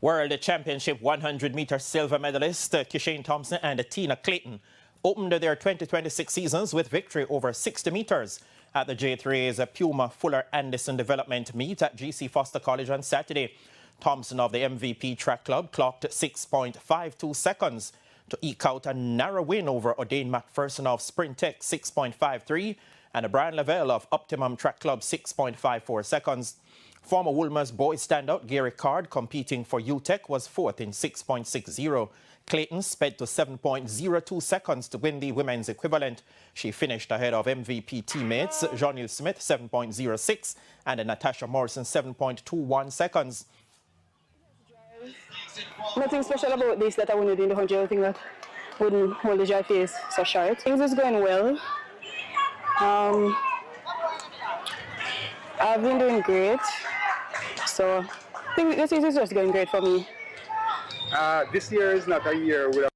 World Championship 100-meter silver medalist Thompson and Tina Clayton opened their 2026 seasons with victory over 60 meters at the J3's Puma Fuller Anderson Development Meet at GC Foster College on Saturday. Thompson of the MVP Track Club clocked 6.52 seconds to eke out a narrow win over O'Dane McPherson of Sprint Tech 6.53 and Brian Lavelle of Optimum Track Club 6.54 seconds. Former Woolmer's boys standout Gary Card, competing for UTech, was fourth in 6.60. Clayton sped to 7.02 seconds to win the women's equivalent. She finished ahead of MVP teammates Jonil Smith 7.06 and Natasha Morrison 7.21 seconds. Nothing special about this that I wouldn't do in the 100. I think that wouldn't hold the dry face so short. Things is going well. I've been doing great. So I think this is just going great for me. This year is not a year with